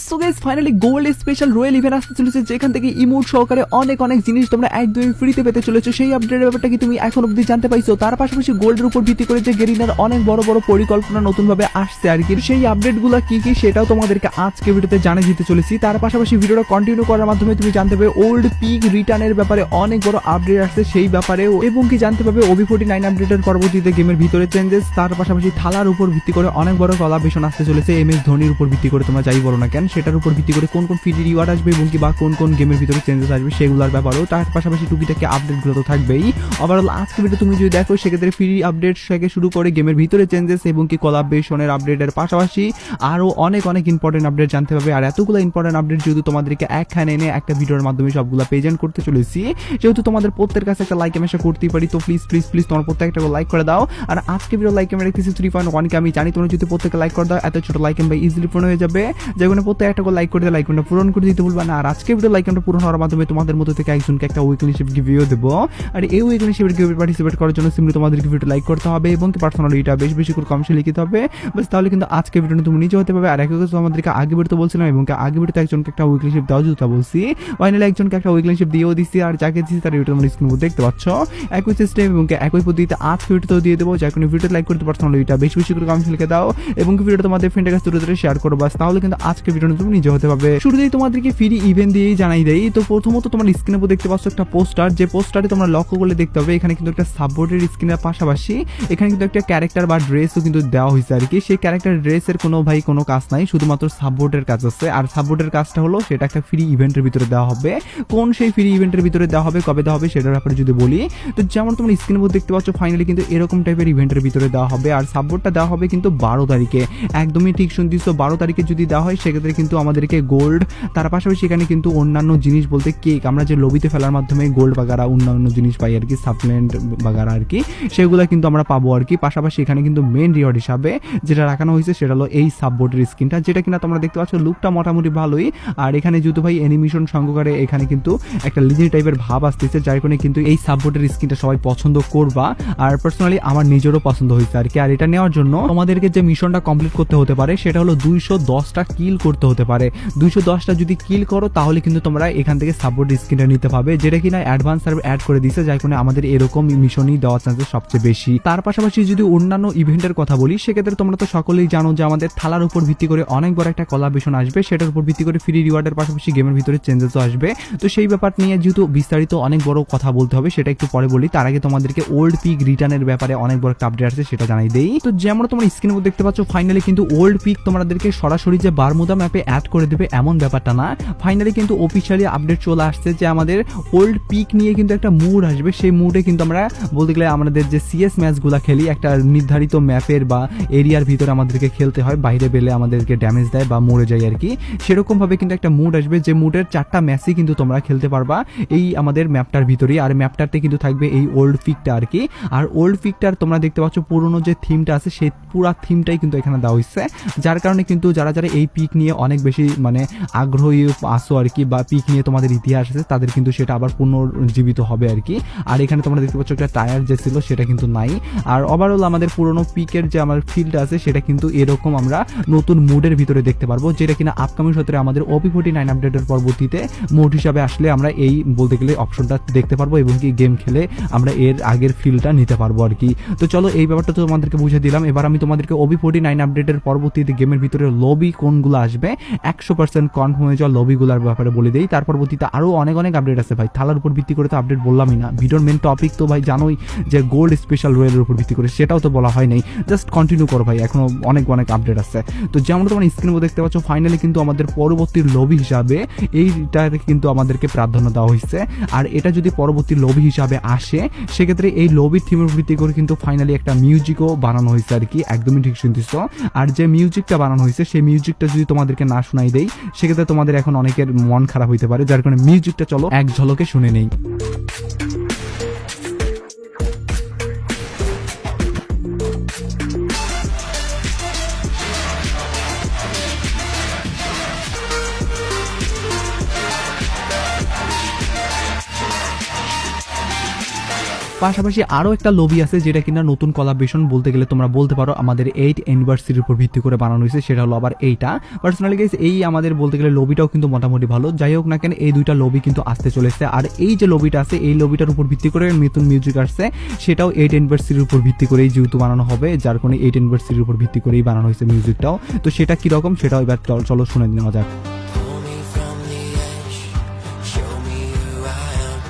So guys finally gold special royal event আসতে চলেছে, যেখান থেকে ইমোট সহকারে অনেক অনেক জিনিস তোমরা একদমই ফ্রিতে পেতে চলেছো। সেই আপডেটের ব্যাপারটা কি তুমি এখন অবধি জানতে পাইছো? তার পাশাপাশি গোল্ডের উপর ভিত্তি করে যে গেরিনার অনেক বড় বড় পরিকল্পনা নতুন ভাবে আসছে আর কি, সেই আপডেটগুলো কি কি সেটাও তোমাদেরকে আজকে ভিডিওতে জানিয়ে দিতে চলেছি। তার পাশাপাশি ভিডিওটা কন্টিনিউ করার মাধ্যমে তুমি জানতে পারবে ওল্ড পিক রিটার্নের ব্যাপারে অনেক বড় আপডেট আসছে সেই ব্যাপারেও, এবং কি জানতে পারবে OB49 আপডেটের পরবর্তীতে গেমের ভিতরে চেঞ্জেস। তার পাশাপাশি থালার উপর ভিত্তি করে অনেক বড় কোলাবরেশন আসতে চলেছে MS ধোনির উপর ভিত্তি করে, তোমরা যাই বলো না কেন সেটার উপর ভিত্তি করে কোন কোন ফ্রি রিওয়ার্ড আসবে এবং কি বা কোন কোন গেমের ভিতরে চেঞ্জেস আসবে সেগুলোর ব্যাপারেও। তার পাশাপাশি টুকিটাকি আপডেটগুলো তো থাকবেই। ওভারঅল আজকে ভিডিও তুমি যদি দেখো সেক্ষেত্রে ফ্রি আপডেট থেকে শুরু করে গেমের ভিতরে চেঞ্জেস এবং কি কোলাবরেশনের আপডেটের পাশাপাশি আরও অনেক অনেক ইম্পর্টেন্ট আপডেট জানতে পারবে। আর এতগুলো ইম্পর্টেন্ট আপডেট যেহেতু তোমাদেরকে একখানে এনে একটা ভিডিওর মাধ্যমে সবগুলো প্রেজেন্ট করতে চলেছি, যেহেতু তোমাদের প্রত্যেকের কাছে একটা লাইক আমি আশা করতেই পারি, তো প্লিজ প্লিজ প্লিজ তোমার প্রত্যেকটা লাইক করে দাও। আর আজকে ভিডিও লাইক আমি রেখেছি 3.1কে, আমি জানি তোমরা যদি প্রত্যেকে লাইক করে দাও এত ছোট লাইক আমি ইজিলি পূরণ হয়ে যাবে, যেখানে প্রত্যেক একটা লাইক করে লাইক পূরণ করে দিতে ভুলবা না। আর আজকে ভিডিও লাইক পূরণ হওয়ার মাধ্যমে তোমাদের মধ্যে থেকে একজনকে একটা উইকলি শিপ গিভিও দেবো। আর এই উইকলি শিপের গিভে পার্টিসিপেট করার জন্য সিম্পলি তোমাদেরকে ভিডিও লাইক করতে হবে এবং কি পার্সোনালি এটা বেশি বেশি করে কমেন্টে লিখতে হবে, বাস তাহলে কিন্তু আজকে ভিডিও তুমি নিজে হতে পারবে। আর একই কথা আমাদেরকে আগে ভিডিওতে বলছিলাম এবং আগে ভিডিওতে একজনকে একটা উইকলি শিপ দেওয়া যেটা বলছি, ফাইনালি একজনকে একটা উইকলি শিপ দিয়েও দিচ্ছি। আর যাকে দিচ্ছি তার ভিডিও তোমরা স্ক্রিনে দেখতে পাচ্ছ একই সিস্টেম এবং একই পদ্ধতিতে আজকে ভিডিওতেও দিয়ে দেবো। যার কোনো ভিডিও লাইক করতে পার্সোনালি এটা বেশি বেশি করে কমেন্টে লিখে দাও এবং ভিডিওটা তোমাদের ফ্রেন্ডের কাছে দূরে দূরে শেয়ার করো, বাস তাহলে কিন্তু আজকে ভিডিও তুমি নিজে হতে পারবে। শুরুতেই তোমাদেরকে ফ্রি ইভেন্ট দিয়েই জানাই দেই। তো প্রথমত তোমার স্ক্রিনের উপর দেখতে পাচ্ছ একটা পোস্টার, যে পোস্টারে তোমরা লক্ষ্য করলে দেখতে হবে এখানে কিন্তু একটা সাপোর্টের স্ক্রিনের পাশাপাশি এখানে কিন্তু একটা ক্যারেক্টার বা ড্রেসও কিন্তু দেওয়া হয়েছে আর কি। সেই ক্যারেক্টার ড্রেসের কোনো কাজ নাই, শুধুমাত্র সাপোর্টের কাজ আছে। আর সাপোর্টের কাজটা হলো সেটা একটা ফ্রি ইভেন্টের ভিতরে দেওয়া হবে। কোন সেই ফ্রি ইভেন্টের ভিতরে দেওয়া হবে, কবে দেওয়া হবে সেটার ব্যাপারে যদি বলি, তো যেমন তোমরা স্ক্রিনের উপর দেখতে পাচ্ছ ফাইনালি কিন্তু এরকম টাইপের ইভেন্টের ভিতরে দেওয়া হবে। আর সাপোর্টটা দেওয়া হবে কিন্তু 12 তারিখে, একদমই ঠিক শুনছিস। 12 তারিখে যদি দেওয়া হয় সেক্ষেত্রে কিন্তু আমাদেরকে গোল্ড, তার পাশাপাশি এখানে কিন্তু অন্যান্য জিনিস বলতে কেক, আমরা যে লবিতে ফেলার মাধ্যমে গোল্ড বাগারা অন্যান্য জিনিস পাই আর কি, সাপ্লিমেন্ট বাগারা আর কি, সেগুলো কিন্তু আমরা পাবো আর কি। পাশাপাশি এখানে কিন্তু মেন রিওয়ার্ড হিসাবে যেটা রাখানো হয়েছে সেটা হলো এই সাপবোর্ডের স্ক্রিনটা, যেটা কিনা তোমরা দেখতে পাচ্ছ লুকটা মোটামুটি ভালোই। আর এখানে যেহেতু ভাই অ্যানিমেশন সঙ্গকারে এখানে কিন্তু একটা লিজেন্ড টাইপের ভাব আসতেছে, যার কারণে কিন্তু এই সাপবোর্ডের স্ক্রিনটা সবাই পছন্দ করবা। আর পার্সোনালি আমার নিজেরও পছন্দ হয়েছে আর কি। আর এটা নেওয়ার জন্য তোমাদেরকে যে মিশনটা কমপ্লিট করতে হতে পারে সেটা হলো 210টা কিল করতে হতে পারে। 210টা যদি কিল করো তাহলে কিন্তু তোমরা এখান থেকে সাপোর্ট স্ক্রিনটা নিতে পারবে, যেটা কিনা অ্যাডভান্স সার্ভার অ্যাড করে দিয়েছে, যার কারণে আমাদের এরকম মিশনই দেওয়ার চান্সেস সবচেয়ে বেশি। তার পাশাপাশি যদি অন্যান্য ইভেন্টের কথা বলি সেক্ষেত্রে তোমরা তো সকলেই জানো যে আমাদের থালার উপর ভিত্তি করে অনেক বড় একটা কোলাবরেশন আসবে, সেটার উপর ভিত্তি করে ফ্রি রিওয়ার্ডের পাশাপাশি গেমের ভিতরে চেঞ্জেসও আসবে। তো সেই ব্যাপার নিয়ে যেহেতু বিস্তারিত অনেক বড় কথা বলতে হবে সেটা একটু পরে বলি, তার আগে তোমাদেরকে ওল্ড পিক রিটার্নের ব্যাপারে অনেক বড় একটা আপডেট আছে সেটা জানাই দেই। তো যেমন তোমরা স্ক্রিনের উপর দেখতে পাচ্ছ ফাইনালি কিন্তু ওল্ড পিক তোমাদেরকে সরাসরি যে বারমুদা ম্যাপে অ্যাড করে দেবে এমন ব্যাপারটা না, ফাইনালি কিন্তু অফিশিয়ালি আপডেট চলে আসছে যে আমাদের ওল্ড পিক নিয়ে কিন্তু একটা মুড আসবে। সেই মুডে কিন্তু আমরা বলতে গেলে আমাদের যে CS ম্যাচগুলো খেলি একটা নির্ধারিত ম্যাপের বা এরিয়ার ভিতরে আমাদেরকে খেলতে হয়, বাইরে বেলে আমাদেরকে ড্যামেজ দেয় বা মরে যায় আর কি, সেরকম ভাবে কিন্তু একটা মুড আসবে যে মুডের 4টা ম্যাচই কিন্তু তোমরা খেলতে পারবা এই আমাদের ম্যাপটার ভিতরেই। আর ম্যাপটাতে কিন্তু থাকবে এই ওল্ড পিকটা আর কি। আর ওল্ড পিকটার তোমরা দেখতে পাচ্ছ পুরোনো যে থিমটা আছে সেই পুরো থিমটাই কিন্তু এখানে দেওয়া হয়েছে, যার কারণে কিন্তু যারা যারা এই পিক নিয়ে অনেক বেশি মানে আগ্রহী আসো আর কি, বা পিক নিয়ে তোমাদের ইতিহাস আছে তাদের কিন্তু সেটা আবার পুনর্জীবিত হবে আর কি। আর এখানে তোমরা দেখতে পাচ্ছ একটা টায়ার যে ছিল সেটা কিন্তু নাই। আর ওভারঅল আমাদের পুরোনো পিকের যে আমার ফিল্ড আছে সেটা কিন্তু এরকম আমরা নতুন মুডের ভিতরে দেখতে পারবো, যেটা কিনা আপকামিং সত্ত্বে আমাদের OB49 আপডেটের পরবর্তীতে মোড হিসাবে আসলে আমরা এই বলতে গেলে অপশনটা দেখতে পারবো এবং কি গেম খেলে আমরা এর আগের ফিলটা নিতে পারবো আর কি। তো চলো এই ব্যাপারটা তো তোমাদেরকে বুঝে দিলাম, এবার আমি তোমাদেরকে OB49 আপডেটের পরবর্তীতে গেমের ভিতরে লবি কোনগুলো আসবে 100% কনফার্ম হয়ে যাওয়া লবিগুলোর ব্যাপারে বলে দেই। তার পরবর্তীতে আরও অনেক অনেক আপডেট আছে ভাই, থালার উপর ভিত্তি করে তো আপডেট বললামই না, ভিডিওর মেন টপিক তো ভাই জানোই যে গোল্ড স্পেশাল রয়্যালের উপর ভিত্তি করে, সেটাও তো বলা হয় নাই, জাস্ট কন্টিনিউ করো ভাই, এখনো অনেক অনেক আপডেট আছে। তো যেমন তোমার স্ক্রিনে দেখতে পাচ্ছ ফাইনালি কিন্তু আমাদের পরবর্তী লবি হিসাবে এইটার কিন্তু আমাদেরকে প্রাধান্য দেওয়া হয়েছে। আর এটা যদি পরবর্তী লবি হিসাবে আসে সেক্ষেত্রে এই লবির থিমের ভিত্তি করে কিন্তু ফাইনালি একটা মিউজিকও বানানো হয়েছে আর কি, একদমই ঠিক শুনতেছ। আর যে মিউজিকটা বানানো হয়েছে সেই মিউজিকটা যদি তোমাদেরকে না শোনাই দেই সেক্ষেত্রে তোমাদের এখন অনেকের মন খারাপ হইতে পারে, যার কারণে মিউজিকটা চলো এক ঝলকে শুনে নেই। পাশাপাশি আরো একটা লবি আছে যেটা কিনা নতুন কোলাবরেশন বলতে গেলে তোমরা বলতে পারো আমাদের 8 অ্যানিভার্সারির উপর ভিত্তি করে বানানো হয়েছে, সেটা হলো আবার এইটা। পার্সোনালি গাইস এই আমাদের বলতে গেলে লবিটাও কিন্তু মোটামুটি ভালো। যাই হোক না কেন এই দুইটা লবি কিন্তু আসতে চলেছে, আর এই যে লবিটা আছে এই লবিটার উপর ভিত্তি করে নতুন মিউজিক আসছে, সেটাও 8 অ্যানিভার্সারির উপর ভিত্তি করেই যেহেতু বানানো হবে, যার কারণে 8 অ্যানিভার্সারির উপর ভিত্তি করেই বানানো হয়েছে মিউজিকটাও। তো সেটা কিরকম সেটাও এবার চলো শুনে নেওয়া যাক। Pull me from the edge, show me who I am.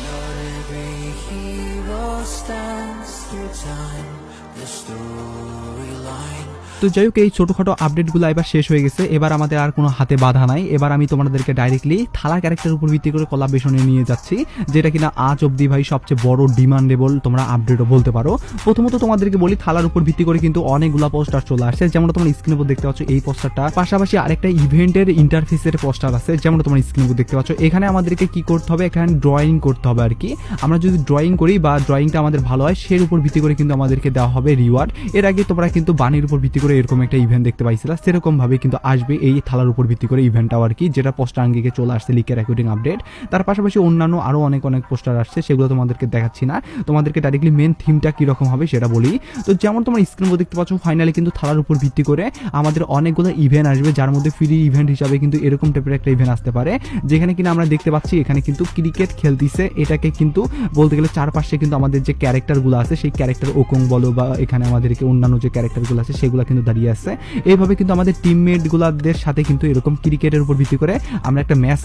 Not every hero stands through time, the storyline. তো যাই হোক এই ছোটখাটো আপডেটগুলো এবার শেষ হয়ে গেছে, এবার আমাদের আর কোনো হাতে বাধা নাই। এবার আমি তোমাদেরকে ডাইরেক্টলি থালা ক্যারেক্টারের উপর ভিত্তি করে কোলাবরেশনে নিয়ে যাচ্ছি, যেটা কিনা আজ অব্দি ভাই সবচেয়ে বড় ডিমান্ডেবল তোমরা আপডেটও বলতে পারো। প্রথমত তোমাদেরকে বলি থালার উপর ভিত্তি করে কিন্তু অনেকগুলো পোস্টার চলে আসছে, যেমন তোমরা স্ক্রিনের উপর দেখতে পাচ্ছ এই পোস্টারটা, পাশাপাশি আরেকটা ইভেন্টের ইন্টারফেসের পোস্টার আছে, যেমন তোমরা স্ক্রিনের উপর দেখতে পাচ্ছ। এখানে আমাদেরকে কি করতে হবে, এখানে ড্রয়িং করতে হবে আর কি। আমরা যদি ড্রয়িং করি বা ড্রয়িংটা আমাদের ভালো হয় সের উপর ভিত্তি করে কিন্তু আমাদেরকে দেওয়া হবে রিওয়ার্ড। এর আগে তোমরা কিন্তু বাণীর উপর ভিত্তি করে এরকম একটা ইভেন্ট দেখতে পাইছিলা, সেরকম ভাবে কিন্তু আসবে এই থালার উপর ভিত্তি করে ইভেন্টটাও আর কি, যেটা পোস্টার আঙ্গিকে চলে আসছে লিকের অ্যাকর্ডিং আপডেট। তার পাশাপাশি অন্যান্য আরো অনেক পোস্টার আসছে, সেগুলো তোমাদেরকে দেখাচ্ছি না, তোমাদেরকে ডাইরেক্টলি মেন থিমটা কিরকম হবে সেটা বলি। তো যেমন তোমরা স্ক্রিন উপর দেখতে পাচ্ছ ফাইনালি কিন্তু থালার উপর ভিত্তি করে আমাদের অনেকগুলো ইভেন্ট আসবে, যার মধ্যে ফ্রি ইভেন্ট হিসাবে কিন্তু এরকম টাইপের একটা ইভেন্ট আসতে পারে, যেখানে কিনা আমরা দেখতে পাচ্ছি এখানে কিন্তু ক্রিকেট খেলতেছে। এটাকে কিন্তু বলতে গেলে চারপাশে কিন্তু আমাদের যে ক্যারেক্টারগুলো আছে সেই ক্যারেক্টার ওকং বলো বা এখানে আমাদেরকে অন্যান্য যে ক্যারেক্টারগুলো আছে সেগুলো কিন্তু দাঁড়িয়ে আছে। এইভাবে কিন্তু আমাদের টিমমেটগুলোদের সাথে কিন্তু এরকম ক্রিকেটের উপর ভিত্তি করে আমরা একটা ম্যাচ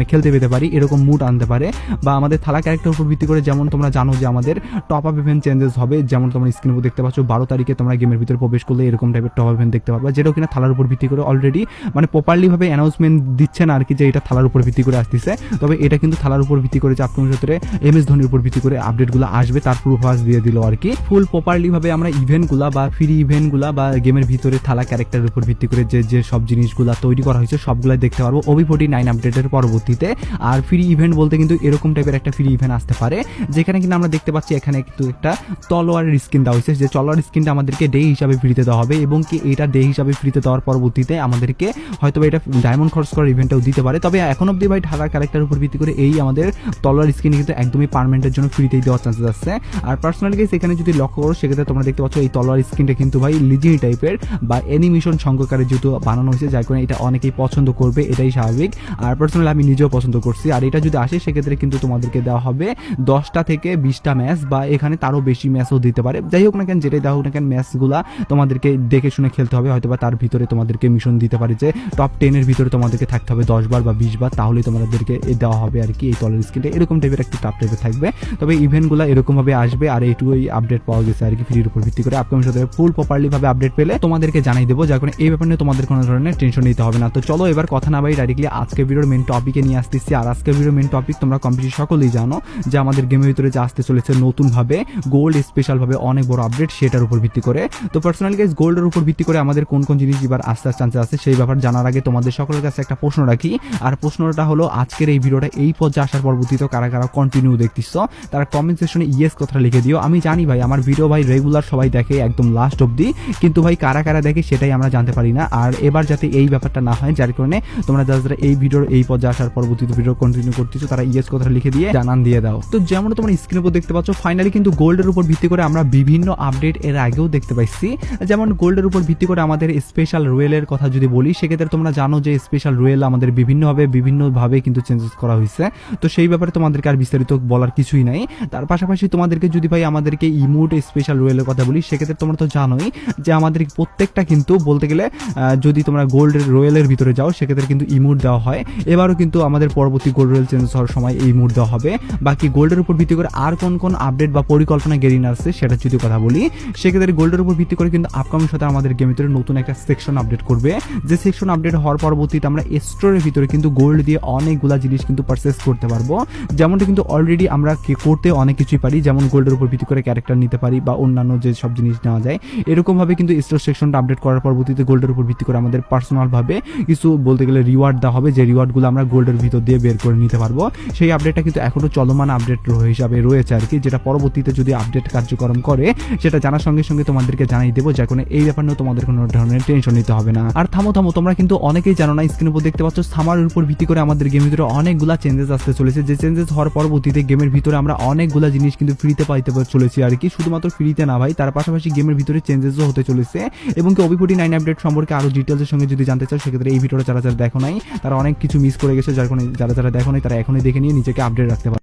খেলতে পেতে পারি, এরকম মুড আনতে পারে। বা আমাদের থালা ক্যারেক্টার উপর ভিত্তি করে যেমন তোমরা জানো যে আমাদের টপ আপ ইভেন্ট চেঞ্জেস হবে, যেমন তোমরা স্ক্রিনে দেখতে পাচ্ছ 12 তারিখে তোমরা গেমের ভিতরে প্রবেশ করলে এরকম টাইপের টপ ইভেন্ট দেখতে পারবে, যেটাও কিনা থালার উপর ভিত্তি করে অলরেডি মানে প্রপারলি ভাবে অ্যানাউন্সমেন্ট দিচ্ছে না আর কি যে এটা থালার উপর ভিত্তি করে আসতেছে। তবে এটা কিন্তু থালার উপর ভিত্তি করে যে আপকামিং সপ্তাহে MS ধোনির উপর ভিত্তি করে আপডেটগুলো আসবে তার পূর্বাভাস দিয়ে দিল আর কি। ফুল প্রপারলি ভাবে আমরা ইভেন্টগুলা বা ফ্রি ইভেন্টগুলা বা গেমের ভিতরে থালা ক্যারেক্টারের উপর ভিত্তি করে যে সব জিনিসগুলা তৈরি করা হয়েছে সবগুলাই দেখতে পারবো OB49 আপডেটের পরবর্তীতে। আর ফ্রি ইভেন্ট বলতে কিন্তু এরকম টাইপের একটা ফ্রি ইভেন্ট আসতে পারে, যেখানে কিন্তু আমরা দেখতে পাচ্ছি এখানে কিন্তু একটা তলোয়ারের স্কিন দেওয়া হয়েছে, যে তলোয়ার স্কিনটা আমাদেরকে ডে হিসাবে ফ্রিতে দেওয়া হবে, এবং কি এটা ডে হিসাবে ফ্রিতে দেওয়ার পরবর্তীতে আমাদেরকে হয়তো এটা ডায়মন্ড খরচ করার ইভেন্টটাও দিতে পারে। তবে এখন অব্দি ভাই ঢাকার ক্যারেক্টারের উপর ভিত্তি করে এই আমাদের তলোয়ার স্কিন কিন্তু একদমই পার্মানেন্টের জন্য ফ্রিতেই দেওয়ার চান্সেস আছে। আর পার্সোনালি গাইস এখানে যদি লক্ষ্য করো সেক্ষেত্রে তোমরা দেখতে পাচ্ছ এই তলোয়ার স্কিনটা কিন্তু ভাই লিজেন্ডারি টাইপের বা অ্যানিমেশন সংখ্যাকারে যেহেতু বানানো হয়েছে, যার কারণে এটা অনেকেই পছন্দ করবে, এটাই স্বাভাবিক। আর পার্সোনালি আমি নিজেও পছন্দ করছি। আর এটা যদি আসে সেক্ষেত্রে কিন্তু তোমাদেরকে দেওয়া হবে 10টা থেকে 20টা ম্যাচ, বা এখানে তারও বেশি ম্যাচও দিতে পারে। যাই হোক না কেন যেটাই দেওয়া হোক না কেন ম্যাচগুলা তোমাদেরকে দেখে শুনে খেলতে হবে, হয়তো বা তার ভিতরে তোমাদেরকে মিশন দিতে পারে যে টপ 10-এর ভিতরে তোমাদেরকে থাকতে হবে 10 বার বা 20 বার, তাহলেই তোমাদেরকে দেওয়া হবে আর কি এই তলোয়ার স্কিনটা। এরকম টাইপের একটা টপ টাইপের থাকবে। তবে ইভেন্টগুলো এরকমভাবে আসবে, আর এইটুকুই আপডেট পাওয়া গেছে আর কি ফ্রির উপর ভিত্তি করে। আপকামিং সাথে ফুল প্রপারলি ভাবে আপডেট পেলে তোমাদেরকে জানাই দেবো, যার কারণে এই ব্যাপারে নিয়ে তোমাদের কোনো ধরনের টেনশন নিতে হবে না। তো চলো এবার কথা না বাড়ি ডাইরেক্টলি আজকে ভিডিওর মেন টপিকে নিয়ে আসতেছি। আর আজকে ভিডিওর মেন টপিক তোমরা কমপ্লিট সকলেই জানো যে আমাদের গেমের ভিতরে যে আসতে চলেছে নতুন ভাবে গোল্ড স্পেশাল ভাবে অনেক বড় আপডেট, সেটার উপর ভিত্তি করে। তো পার্সোনালি গাইস গোল্ডের উপর ভিত্তি করে আমাদের কোন কোন জিনিস এবার আসার চান্সেস আছে সেই ব্যাপার জানার আগে তোমাদের সকলের কাছে একটা প্রশ্ন রাখি। আর প্রশ্নটা হলো আজকের এই ভিডিওটা এই পর্যায়ে আসার পরবর্তীতে কারা কারা কন্টিনিউ দেখতেছ তারা কমেন্ট সেকশনে ইয়েস কথা লিখে দিও। আমি জানি ভাই আমার ভিডিও ভাই রেগুলার সবাই দেখে একদম লাস্ট অবধি, কিন্তু ভাই কারা কারা দেখে সেটাই আমরা জানতে পারি না। আর এবার যাতে এই ব্যাপারটা না হয়, যার কারণে তোমরা যারা এই ভিডিওর এই পর্যায়ে আসার পরবর্তীতে ভিডিও কন্টিনিউ করতেছো তারা ইয়েস কথা লিখে দিয়ে জানান দিয়ে দাও। তো যেমন তোমরা স্ক্রিনের উপর দেখতে পাচ্ছ ফাইনালি কিন্তু গোল্ডের উপর ভিত্তি করে আমরা বিভিন্ন আপডেট এর আগেও দেখতে পাইছি। যেমন গোল্ডের উপর ভিত্তি করে আমাদের স্পেশাল রুয়েলের কথা যদি বলি, সেক্ষেত্রে তোমরা জানো যে স্পেশাল রুয়েল আমাদের বিভিন্নভাবে কিন্তু চেঞ্জেস করা হয়েছে। তো সেই ব্যাপারে তোমাদেরকে আর বিস্তারিত বলার কিছুই নাই। তার পাশাপাশি তোমাদেরকে যদি ভাই আমাদেরকে ইমোট স্পেশাল রুয়েলের কথা বলি, সেক্ষেত্রে তোমরা তো জানোই যে আমাদের প্রত্যেকটা কিন্তু বলতে গেলে যদি তোমরা গোল্ডের রয়েলের ভিতরে যাও সেক্ষেত্রে কিন্তু ইমোট দেওয়া হয়। এবারও কিন্তু আমাদের পরবর্তী গোল্ড রয়েল চেঞ্জ হওয়ার সময় এই ইমোট দেওয়া হবে। বাকি গোল্ডের উপর ভিত্তি করে আর কোন কোন আপডেট বা পরিকল্পনা গেরিন আসছে সেটা যদি কথা বলি, সেক্ষেত্রে গোল্ডের উপর ভিত্তি করে কিন্তু আপকামিং সাথে আমাদের গেমের ভিতরে নতুন একটা সেকশন আপডেট করবে, যে সেকশন আপডেট হওয়ার পরবর্তীতে আমরা স্টোরের ভিতরে কিন্তু গোল্ড দিয়ে অনেকগুলা জিনিস কিন্তু পারচেস করতে পারবো, যেমনটা কিন্তু অলরেডি আমরা করতে অনেক কিছুই পারি। যেমন গোল্ডের উপর ভিত্তি করে ক্যারেক্টার নিতে পারি বা অন্যান্য যে সব জিনিস নেওয়া যায়, এরকম ভাবে কিন্তু স্টোর সেকশনটা আপডেট করার পরবর্তীতে গোল্ডের উপর ভিত্তি করে আমাদের পার্সোনালভাবে কিছু বলতে গেলে রিওয়ার্ড দেওয়া হবে, যে রিওয়ার্ডগুলো আমরা গোল্ডের ভিতর দিয়ে বের করে নিতে পারবো। সেই আপডেটটা কিন্তু এখনো চলমান আপডেট হিসাবে রয়েছে আর কি, যেটা পরবর্তীতে যদি আপডেট কার্যক্রম করে সেটা জানার সঙ্গে সঙ্গে তোমাদেরকে জানাই দেবো, যা কোনো এই ব্যাপার নিয়ে তোমাদের কোনো ধরনের টেনশন নিতে হবে না। আর থামো তোমরা কিন্তু অনেকেই জানো না, স্ক্রিনের উপর দেখতে পাচ্ছ সামারের উপর ভিত্তি করে আমাদের গেমের ভিতরে অনেকগুলা চেঞ্জেস আসতে চলেছে, যে চেঞ্জেস হওয়ার পরবর্তীতে গেমের ভিতরে আমরা অনেকগুলা জিনিস কিন্তু ফ্রিতে পাইতে চলেছি আর কি। শুধুমাত্র ফ্রিতে না ভাই, তার পাশাপাশি গেমের ভিতরে চেঞ্জেসও হতে চলেছে। এবং কি OB49 আপডেট সম্পর্কে আরো ডিটেলসের সঙ্গে যদি জানতে চাও সেক্ষেত্রে এই ভিডিওটা যারা দেখো নাই তারা অনেক কিছু মিস করে গেছে, যারা দেখো নাই তারা এখনই দেখে নিয়ে নিজেকে আপডেট রাখতে পারে।